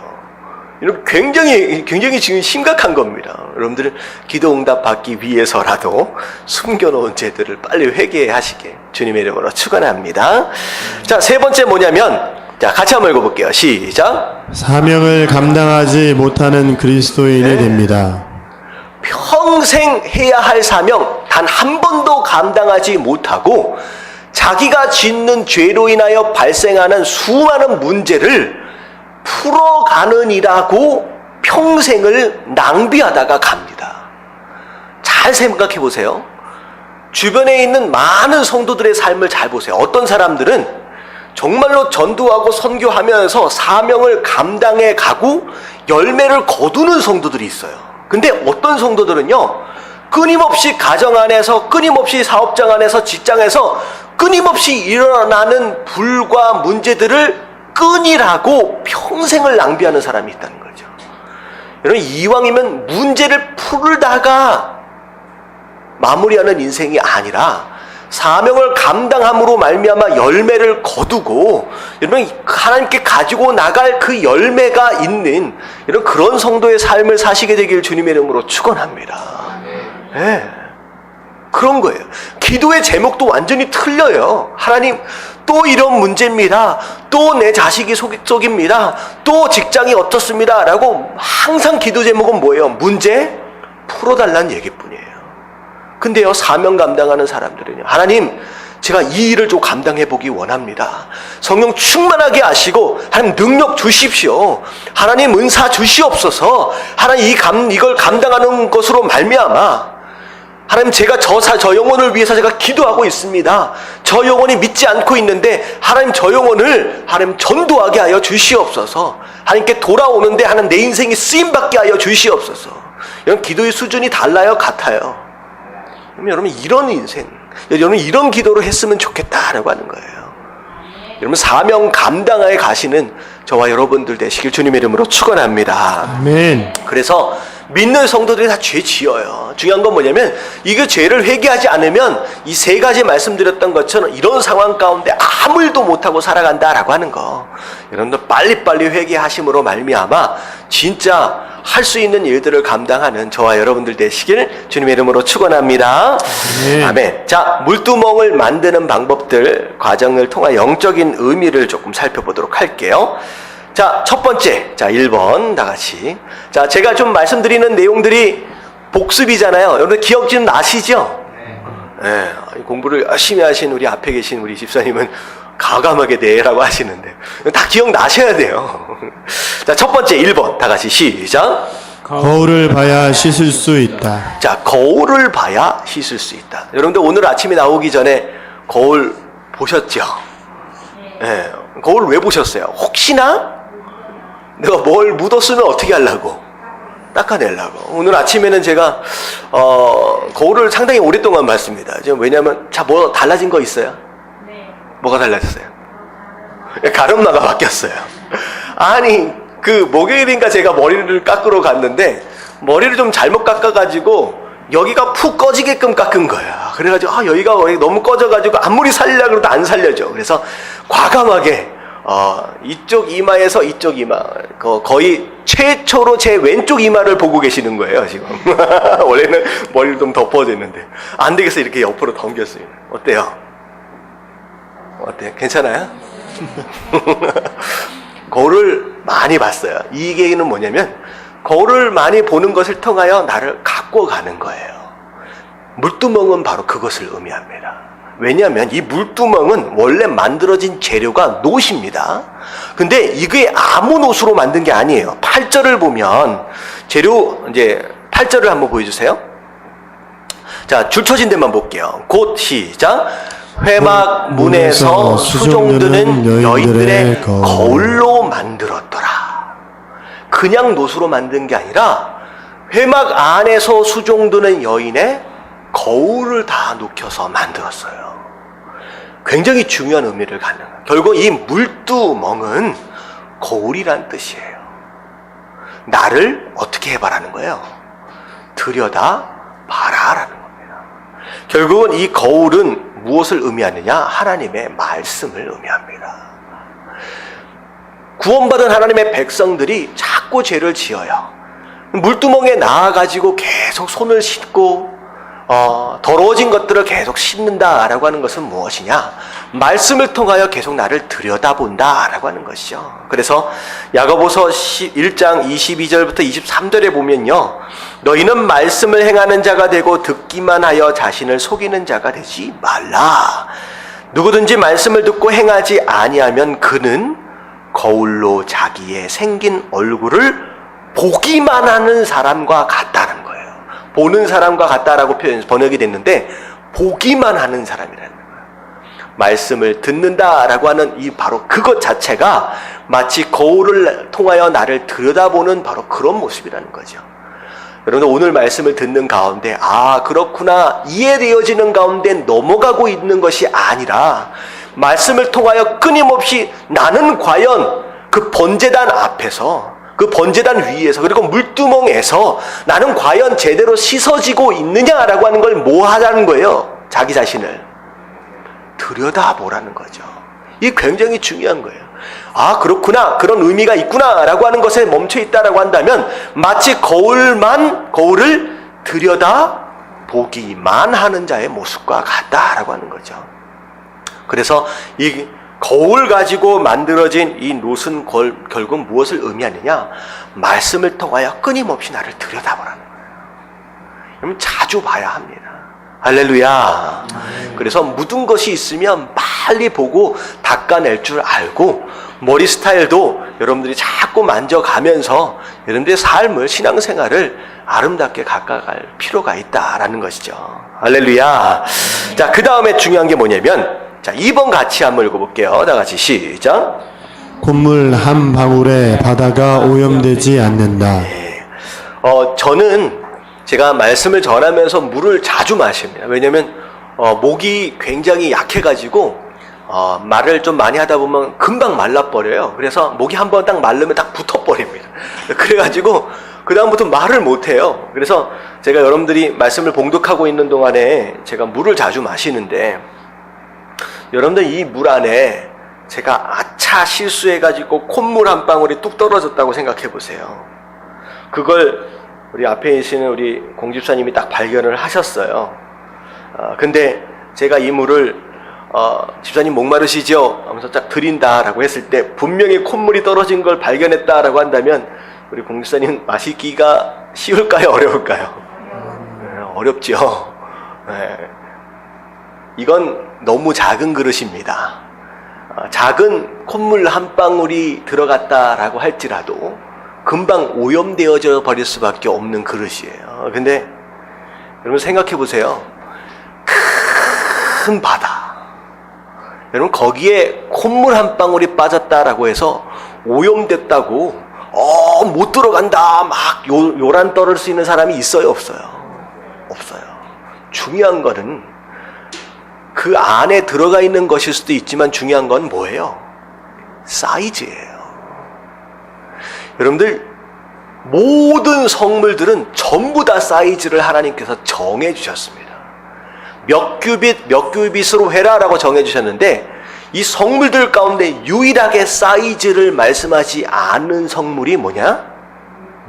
여러분, 굉장히 지금 심각한 겁니다. 여러분들 기도 응답 받기 위해서라도 숨겨놓은 죄들을 빨리 회개하시게 주님의 이름으로 축원합니다. 자, 세 번째 뭐냐면, 자, 같이 한번 읽어볼게요. 시작. 사명을 감당하지 못하는 그리스도인이 됩니다. 평생 해야 할 사명 단 한 번도 감당하지 못하고 자기가 짓는 죄로 인하여 발생하는 수많은 문제를 풀어가느니라고 평생을 낭비하다가 갑니다. 잘 생각해 보세요. 주변에 있는 많은 성도들의 삶을 잘 보세요. 어떤 사람들은 정말로 전도하고 선교하면서 사명을 감당해 가고 열매를 거두는 성도들이 있어요. 근데 어떤 성도들은요, 끊임없이 가정 안에서, 끊임없이 사업장 안에서, 직장에서 끊임없이 일어나는 불과 문제들을 끈이라고 평생을 낭비하는 사람이 있다는 거죠. 여러분, 이왕이면 문제를 풀다가 마무리하는 인생이 아니라 사명을 감당함으로 말미암아 열매를 거두고, 여러분, 하나님께 가지고 나갈 그 열매가 있는 이런 그런 성도의 삶을 사시게 되길 주님의 이름으로 축원합니다. 네. 그런 거예요. 기도의 제목도 완전히 틀려요. 하나님, 또 이런 문제입니다. 또 내 자식이 속입니다. 또 직장이 어떻습니다. 라고 항상 기도 제목은 뭐예요? 문제 풀어달라는 얘기뿐이에요. 근데요, 사명 감당하는 사람들은요, 하나님, 제가 이 일을 좀 감당해 보기 원합니다. 성령 충만하게 하시고 하나님 능력 주십시오. 하나님 은사 주시옵소서. 하나님 이걸 감당하는 것으로 말미암아 하나님, 제가 저 영혼을 위해서 제가 기도하고 있습니다. 저 영혼이 믿지 않고 있는데 하나님, 저 영혼을 하나님 전도하게 하여 주시옵소서. 하나님께 돌아오는데 하나님 내 인생이 쓰임받게 하여 주시옵소서. 이런 기도의 수준이 달라요, 같아요? 여러분, 이런 인생, 여러분 이런 기도를 했으면 좋겠다라고 하는 거예요. 여러분, 사명 감당하에 가시는 저와 여러분들 되시길 주님의 이름으로 축원합니다. 아멘. 그래서 믿는 성도들이 다 죄 지어요. 중요한 건 뭐냐면, 이거 죄를 회개하지 않으면 이 세 가지 말씀드렸던 것처럼 이런 상황 가운데 아무 일도 못하고 살아간다라고 하는 거, 여러분들 빨리빨리 회개하심으로 말미암아 진짜 할 수 있는 일들을 감당하는 저와 여러분들 되시길 주님의 이름으로 축원합니다. 아멘. 자, 물두멍을 만드는 방법들, 과정을 통한 영적인 의미를 조금 살펴보도록 할게요. 자, 첫 번째, 자, 1번 다 같이. 자, 제가 좀 말씀드리는 내용들이 복습이잖아요. 여러분 기억 좀 나시죠? 네. 공부를 열심히 하신 우리 앞에 계신 우리 집사님은 가감하게 네라고 하시는데 다 기억나셔야 돼요. 자, 첫 번째 1번 다 같이 시작. 거울을 봐야 씻을 수 있다. 자, 거울을 봐야 씻을 수 있다. 여러분들 오늘 아침에 나오기 전에 거울 보셨죠? 네. 거울 왜 보셨어요? 혹시나 내가 뭘 묻었으면 어떻게 하려고? 닦아내려고. 오늘 아침에는 제가 거울을 상당히 오랫동안 봤습니다. 지금 왜냐하면 뭐 달라진 거 있어요? 네. 뭐가 달라졌어요? 가름마가 바뀌었어요. 아니, 그 목요일인가 제가 머리를 깎으러 갔는데 머리를 좀 잘못 깎아가지고 여기가 푹 꺼지게끔 깎은 거야. 그래가지고 여기가 너무 꺼져가지고 아무리 살리려고 해도 안 살려져. 그래서 과감하게 이쪽 이마에서 이쪽 이마, 거의 최초로 제 왼쪽 이마를 보고 계시는 거예요, 지금. 원래는 머리를 좀 덮어져 있는데 안 되겠어, 이렇게 옆으로 넘겼어요. 어때요? 어때요? 괜찮아요? 거울을 많이 봤어요. 이 얘기는 뭐냐면, 거울을 많이 보는 것을 통하여 나를 갖고 가는 거예요. 물두멍은 바로 그것을 의미합니다. 왜냐하면 이 물두멍은 원래 만들어진 재료가 놋입니다. 근데 이게 아무 놋으로 만든 게 아니에요. 8절을 보면 재료, 이제 8절을 한번 보여주세요. 자, 줄 쳐진 데만 볼게요. 곧 시작. 회막 문에서 수종드는 여인들의 거울로 만들었더라. 그냥 놋으로 만든 게 아니라 회막 안에서 수종드는 여인의 거울을 다 녹여서 만들었어요. 굉장히 중요한 의미를 갖는 거예요. 결국 이 물두멍은 거울이란 뜻이에요. 나를 어떻게 해봐라는 거예요? 들여다 봐라라는 겁니다. 결국은 이 거울은 무엇을 의미하느냐? 하나님의 말씀을 의미합니다. 구원받은 하나님의 백성들이 자꾸 죄를 지어요. 물두멍에 나와가지고 계속 손을 씻고 더러워진 것들을 계속 씻는다라고 하는 것은 무엇이냐? 말씀을 통하여 계속 나를 들여다본다라고 하는 것이죠. 그래서 야고보서 1장 22절부터 23절에 보면요, 너희는 말씀을 행하는 자가 되고 듣기만 하여 자신을 속이는 자가 되지 말라. 누구든지 말씀을 듣고 행하지 아니하면 그는 거울로 자기의 생긴 얼굴을 보기만 하는 사람과 같다는 거예요. 보는 사람과 같다라고 번역이 됐는데 보기만 하는 사람이라는 거예요. 말씀을 듣는다라고 하는 이 바로 그것 자체가 마치 거울을 통하여 나를 들여다보는 바로 그런 모습이라는 거죠. 여러분들 오늘 말씀을 듣는 가운데 아 그렇구나 이해되어지는 가운데 넘어가고 있는 것이 아니라 말씀을 통하여 끊임없이 나는 과연 그 번제단 앞에서 그 번제단 위에서 그리고 물두멍에서 나는 과연 제대로 씻어지고 있느냐라고 하는 걸 뭐 하자는 거예요? 자기 자신을 들여다보라는 거죠. 이게 굉장히 중요한 거예요. 아 그렇구나 그런 의미가 있구나 라고 하는 것에 멈춰 있다라고 한다면 마치 거울을 들여다보기만 하는 자의 모습과 같다라고 하는 거죠. 그래서 이 거울 가지고 만들어진 이 놋은 결국 무엇을 의미하느냐? 말씀을 통하여 끊임없이 나를 들여다보라는 거예요. 여러분 자주 봐야 합니다. 할렐루야. 그래서 묻은 것이 있으면 빨리 보고 닦아낼 줄 알고 머리 스타일도 여러분들이 자꾸 만져가면서 여러분들의 삶을 신앙생활을 아름답게 가꿔갈 필요가 있다라는 것이죠. 할렐루야. 자, 그 다음에 중요한 게 뭐냐면 자, 2번 같이 한번 읽어볼게요. 다 같이 시작. 콧물 한 방울에 바다가 오염되지 않는다. 저는 제가 말씀을 전하면서 물을 자주 마십니다. 왜냐면 목이 굉장히 약해가지고 말을 좀 많이 하다 보면 금방 말라버려요. 그래서 목이 한번 딱 마르면 딱 붙어버립니다. 그래가지고 그 다음부터 말을 못해요. 그래서 제가 여러분들이 말씀을 봉독하고 있는 동안에 제가 물을 자주 마시는데 여러분들 이 물 안에 제가 아차 실수해가지고 콧물 한 방울이 뚝 떨어졌다고 생각해 보세요. 그걸 우리 앞에 계시는 우리 공집사님이 딱 발견을 하셨어요. 근데 제가 이 물을 집사님 목마르시죠? 하면서 딱 드린다라고 했을 때 분명히 콧물이 떨어진 걸 발견했다라고 한다면 우리 공집사님 마시기가 쉬울까요? 어려울까요? 어렵죠. 네. 이건 너무 작은 그릇입니다. 작은 콧물 한 방울이 들어갔다라고 할지라도 금방 오염되어져 버릴 수밖에 없는 그릇이에요. 근데 여러분 생각해 보세요. 큰 바다. 여러분 거기에 콧물 한 방울이 빠졌다라고 해서 오염됐다고 못 들어간다 막 요란 떨을 수 있는 사람이 있어요? 없어요? 없어요. 중요한 거는 그 안에 들어가 있는 것일 수도 있지만 중요한 건 뭐예요? 사이즈예요. 여러분들 모든 성물들은 전부 다 사이즈를 하나님께서 정해 주셨습니다. 몇 규빗으로 해라라고 정해 주셨는데 이 성물들 가운데 유일하게 사이즈를 말씀하지 않은 성물이 뭐냐?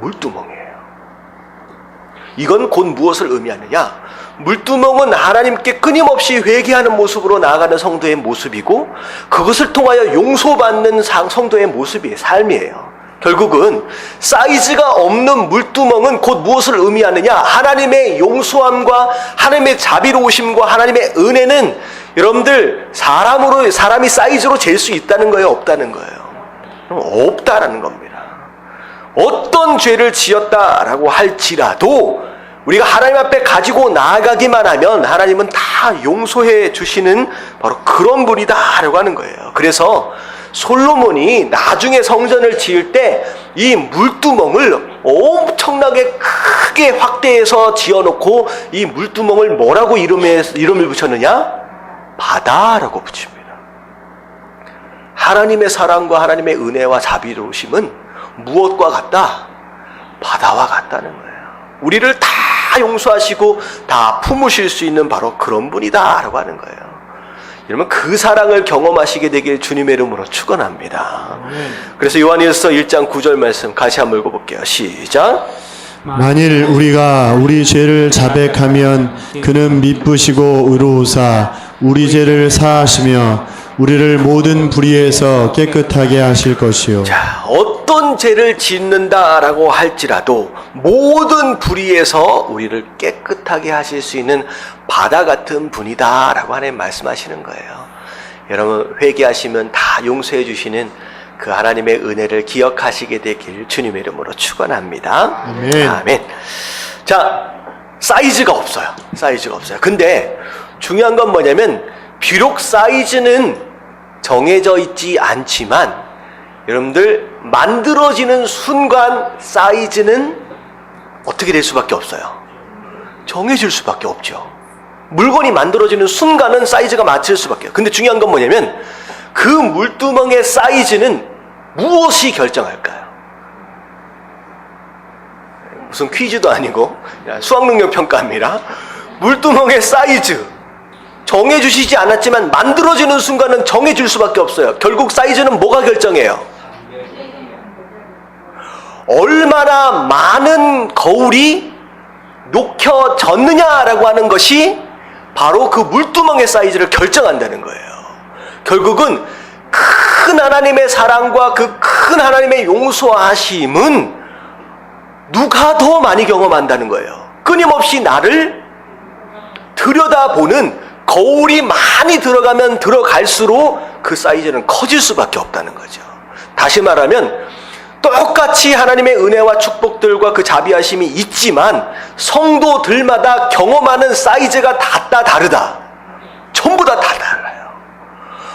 물두멍이에요. 이건 곧 무엇을 의미하느냐? 물두멍은 하나님께 끊임없이 회개하는 모습으로 나아가는 성도의 모습이고 그것을 통하여 용서받는 성도의 모습이에요. 삶이에요. 결국은 사이즈가 없는 물두멍은 곧 무엇을 의미하느냐? 하나님의 용서함과 하나님의 자비로우심과 하나님의 은혜는 여러분들 사람이 사이즈로 잴 수 있다는 거예요? 없다는 거예요? 없다라는 겁니다. 어떤 죄를 지었다라고 할지라도 우리가 하나님 앞에 가지고 나아가기만 하면 하나님은 다 용서해 주시는 바로 그런 분이다라고 하는 거예요. 그래서 솔로몬이 나중에 성전을 지을 때 이 물두멍을 엄청나게 크게 확대해서 지어놓고 이 물두멍을 뭐라고 이름을 붙였느냐? 바다라고 붙입니다. 하나님의 사랑과 하나님의 은혜와 자비로우심은 무엇과 같다? 바다와 같다는 거예요. 우리를 다 용서하시고 다 품으실 수 있는 바로 그런 분이다라고 하는 거예요. 여러분 그 사랑을 경험하시게 되길 주님의 이름으로 축원합니다. 그래서 요한일서 1장 9절 말씀 같이 한번 읽어볼게요. 시작. 만일 우리가 우리 죄를 자백하면 그는 미쁘시고 의로우사 우리 죄를 사하시며 우리를 모든 불의에서 깨끗하게 하실 것이요. 자, 어떤 죄를 짓는다라고 할지라도 모든 불의에서 우리를 깨끗하게 하실 수 있는 바다 같은 분이다라고 하나님 말씀하시는 거예요. 여러분 회개하시면 다 용서해 주시는 그 하나님의 은혜를 기억하시게 되길 주님의 이름으로 축원합니다. 아멘. 아멘. 자, 사이즈가 없어요. 근데 중요한 건 뭐냐면 비록 사이즈는 정해져 있지 않지만 여러분들 만들어지는 순간 사이즈는 어떻게 될 수밖에 없어요? 정해질 수밖에 없죠. 물건이 만들어지는 순간은 사이즈가 맞출 수밖에 없어요. 근데 중요한 건 뭐냐면 그 물두멍의 사이즈는 무엇이 결정할까요? 무슨 퀴즈도 아니고 수학능력 평가입니다. 물두멍의 사이즈 정해주시지 않았지만 만들어지는 순간은 정해질 수밖에 없어요. 결국 사이즈는 뭐가 결정해요? 얼마나 많은 거울이 녹여졌느냐라고 하는 것이 바로 그 물두멍의 사이즈를 결정한다는 거예요. 결국은 큰 하나님의 사랑과 그 큰 하나님의 용서하심은 누가 더 많이 경험한다는 거예요. 끊임없이 나를 들여다보는 거울이 많이 들어가면 들어갈수록 그 사이즈는 커질 수밖에 없다는 거죠. 다시 말하면 똑같이 하나님의 은혜와 축복들과 그 자비하심이 있지만 성도들마다 경험하는 사이즈가 다 다르다. 전부 다 달라요.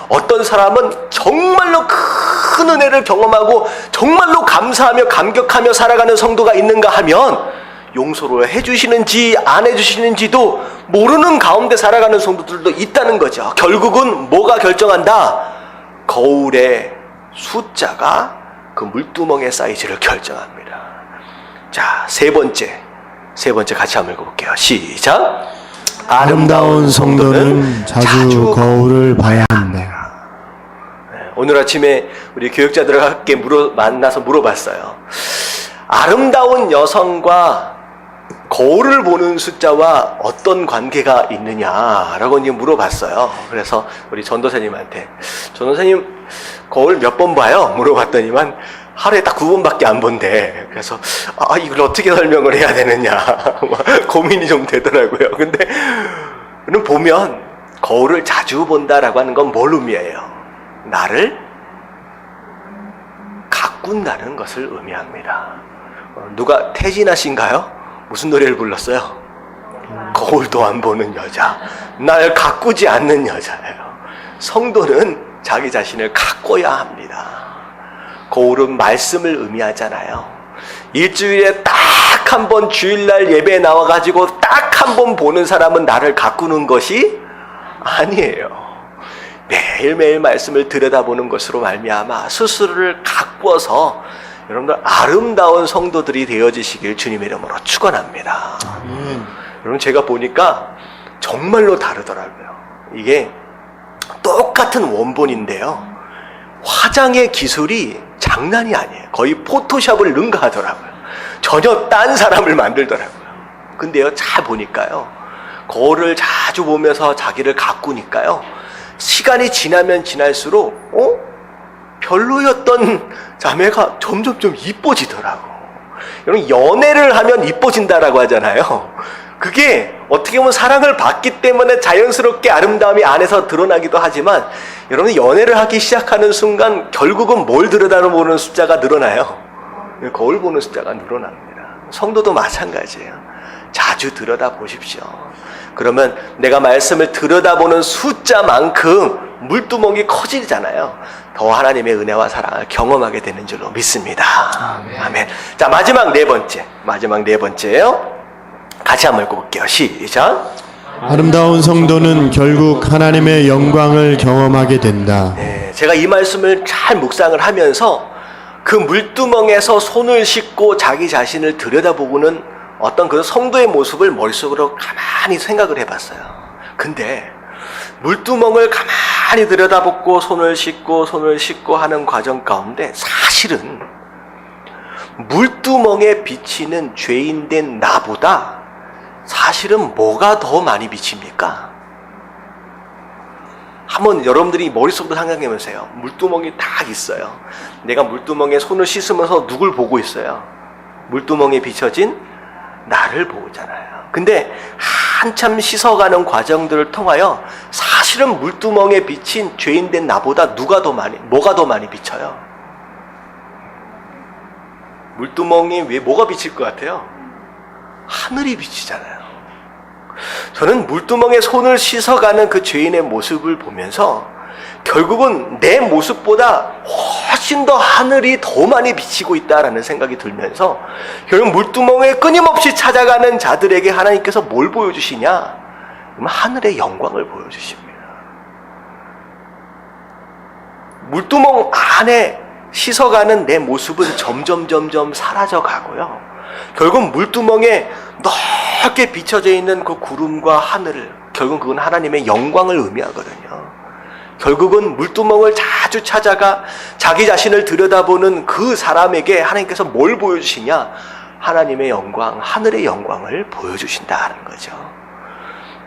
어떤 사람은 정말로 큰 은혜를 경험하고 정말로 감사하며 감격하며 살아가는 성도가 있는가 하면 용서를 해주시는지 안 해주시는지도 모르는 가운데 살아가는 성도들도 있다는 거죠. 결국은 뭐가 결정한다? 거울의 숫자가 그 물두멍의 사이즈를 결정합니다. 자, 세 번째 같이 한번 읽어볼게요. 시작. 아름다운 성도는 자주 거울을 봐야 한다. 오늘 아침에 우리 교육자들과 함께 만나서 물어봤어요. 아름다운 여성과 거울을 보는 숫자와 어떤 관계가 있느냐라고 이제 물어봤어요. 그래서 우리 전도사님한테 전도사님 거울 몇 번 봐요? 물어봤더니만 하루에 딱 9번밖에 안 본대. 그래서 이걸 어떻게 설명을 해야 되느냐 고민이 좀 되더라고요. 근데 보면 거울을 자주 본다라고 하는 건 뭘 의미해요? 나를 가꾼다는 것을 의미합니다. 누가 태진아씨인가요? 무슨 노래를 불렀어요? 거울도 안 보는 여자, 날 가꾸지 않는 여자예요. 성도는 자기 자신을 가꿔야 합니다. 거울은 말씀을 의미하잖아요. 일주일에 딱 한 번 주일날 예배에 나와가지고 딱 한 번 보는 사람은 나를 가꾸는 것이 아니에요. 매일매일 말씀을 들여다보는 것으로 말미암아 스스로를 가꾸어서 여러분들 아름다운 성도들이 되어지시길 주님의 이름으로 축원합니다. 여러분 제가 보니까 정말로 다르더라고요. 이게 똑같은 원본인데요. 화장의 기술이 장난이 아니에요. 거의 포토샵을 능가하더라고요. 전혀 딴 사람을 만들더라고요. 근데요, 잘 보니까요. 거울을 자주 보면서 자기를 가꾸니까요. 시간이 지나면 지날수록 별로였던 자매가 점점 이뻐지더라고. 여러분 연애를 하면 이뻐진다라고 하잖아요. 그게 어떻게 보면 사랑을 받기 때문에 자연스럽게 아름다움이 안에서 드러나기도 하지만 여러분 연애를 하기 시작하는 순간 결국은 뭘 들여다보는 숫자가 늘어나요? 거울 보는 숫자가 늘어납니다. 성도도 마찬가지예요. 자주 들여다보십시오. 그러면 내가 말씀을 들여다보는 숫자만큼 물두멍이 커지잖아요. 더 하나님의 은혜와 사랑을 경험하게 되는 줄로 믿습니다. 아멘. 자, 마지막 네 번째예요. 같이 한번 읽어볼게요. 시작. 아름다운 성도는 결국 하나님의 영광을 경험하게 된다. 네, 제가 이 말씀을 잘 묵상을 하면서 그 물두멍에서 손을 씻고 자기 자신을 들여다보고는 어떤 그 성도의 모습을 머릿속으로 가만히 생각을 해봤어요. 근데 물두멍을 가만히 들여다보고 손을 씻고 하는 과정 가운데 사실은 물두멍에 비치는 죄인된 나보다 사실은 뭐가 더 많이 비칩니까? 한번 여러분들이 머릿속으로 생각해 보세요. 물두멍이 딱 있어요. 내가 물두멍에 손을 씻으면서 누굴 보고 있어요? 물두멍에 비춰진 나를 보잖아요. 근데 한참 씻어가는 과정들을 통하여 사실은 물두멍에 비친 죄인된 나보다 뭐가 더 많이 비쳐요? 물두멍이 왜 뭐가 비칠 것 같아요? 하늘이 비치잖아요. 저는 물두멍에 손을 씻어가는 그 죄인의 모습을 보면서 결국은 내 모습보다 훨씬 더 하늘이 더 많이 비치고 있다라는 생각이 들면서 결국 물두멍에 끊임없이 찾아가는 자들에게 하나님께서 뭘 보여주시냐? 그러면 하늘의 영광을 보여주십니다. 물두멍 안에 씻어가는 내 모습은 점점 사라져 가고요. 결국 물두멍에 넓게 비춰져 있는 그 구름과 하늘, 결국 그건 하나님의 영광을 의미하거든요. 결국은 물두멍을 자주 찾아가 자기 자신을 들여다보는 그 사람에게 하나님께서 뭘 보여주시냐? 하나님의 영광, 하늘의 영광을 보여주신다는 거죠.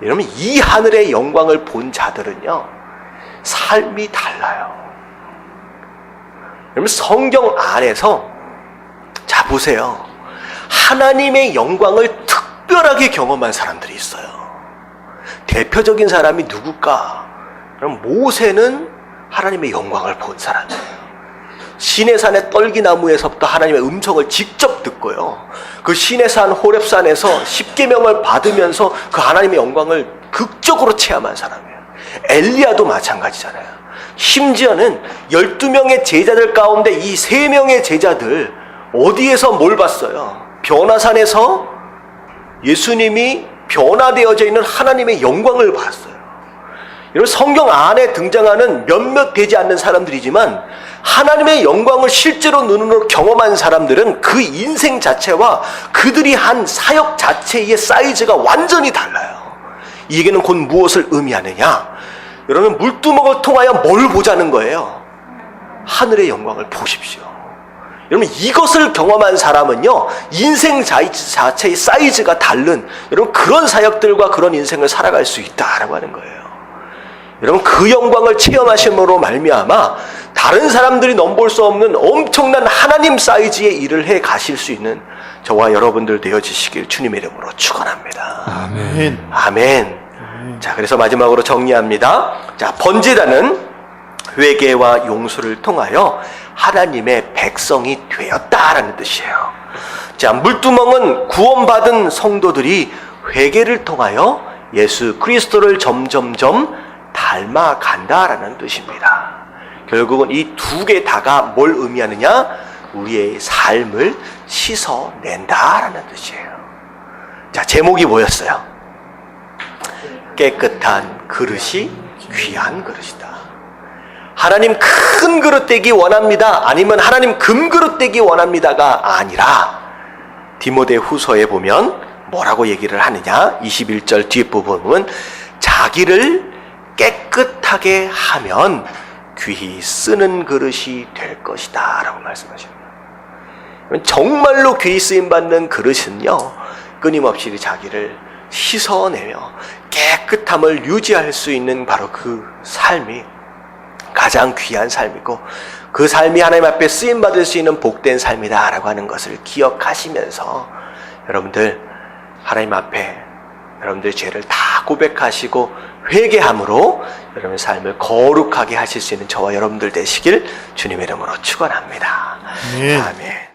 여러분, 이 하늘의 영광을 본 자들은요, 삶이 달라요. 여러분, 성경 안에서 자 보세요. 하나님의 영광을 특별하게 경험한 사람들이 있어요. 대표적인 사람이 누굴까? 그럼 모세는 하나님의 영광을 본 사람이에요. 시내산의 떨기나무에서부터 하나님의 음성을 직접 듣고요. 그 시내산 호렙산에서 십계명을 받으면서 그 하나님의 영광을 극적으로 체험한 사람이에요. 엘리야도 마찬가지잖아요. 심지어는 12명의 제자들 가운데 이 3명의 제자들 어디에서 뭘 봤어요? 변화산에서 예수님이 변화되어져 있는 하나님의 영광을 봤어요. 여러분, 성경 안에 등장하는 몇몇 되지 않는 사람들이지만 하나님의 영광을 실제로 눈으로 경험한 사람들은 그 인생 자체와 그들이 한 사역 자체의 사이즈가 완전히 달라요. 이 얘기는 곧 무엇을 의미하느냐? 여러분, 물두멍을 통하여 뭘 보자는 거예요? 하늘의 영광을 보십시오. 여러분, 이것을 경험한 사람은요, 인생 자체의 사이즈가 다른, 여러분, 그런 사역들과 그런 인생을 살아갈 수 있다라고 하는 거예요. 여러분, 그 영광을 체험하심으로 말미암아 다른 사람들이 넘볼 수 없는 엄청난 하나님 사이즈의 일을 해 가실 수 있는 저와 여러분들 되어지시길 주님의 이름으로 축원합니다. 아멘. 아멘. 자, 그래서 마지막으로 정리합니다. 자, 번제단은 회개와 용서를 통하여 하나님의 백성이 되었다라는 뜻이에요. 자, 물두멍은 구원받은 성도들이 회개를 통하여 예수 그리스도를 점점점 닮아간다라는 뜻입니다. 결국은 이 두 개 다가 뭘 의미하느냐? 우리의 삶을 씻어낸다라는 뜻이에요. 자, 제목이 뭐였어요? 깨끗한 그릇이 귀한 그릇이다. 하나님 큰 그릇 되기 원합니다. 아니면 하나님 금그릇 되기 원합니다가 아니라 디모데 후서에 보면 뭐라고 얘기를 하느냐? 21절 뒷부분 보면 자기를 깨끗하게 하면 귀히 쓰는 그릇이 될 것이다 라고 말씀하십니다. 정말로 귀히 쓰임받는 그릇은요, 끊임없이 자기를 씻어내며 깨끗함을 유지할 수 있는 바로 그 삶이 가장 귀한 삶이고, 그 삶이 하나님 앞에 쓰임받을 수 있는 복된 삶이다 라고 하는 것을 기억하시면서 여러분들 하나님 앞에 여러분들의 죄를 다 고백하시고 회개함으로 여러분의 삶을 거룩하게 하실 수 있는 저와 여러분들 되시길 주님의 이름으로 축원합니다. 아멘. 아멘.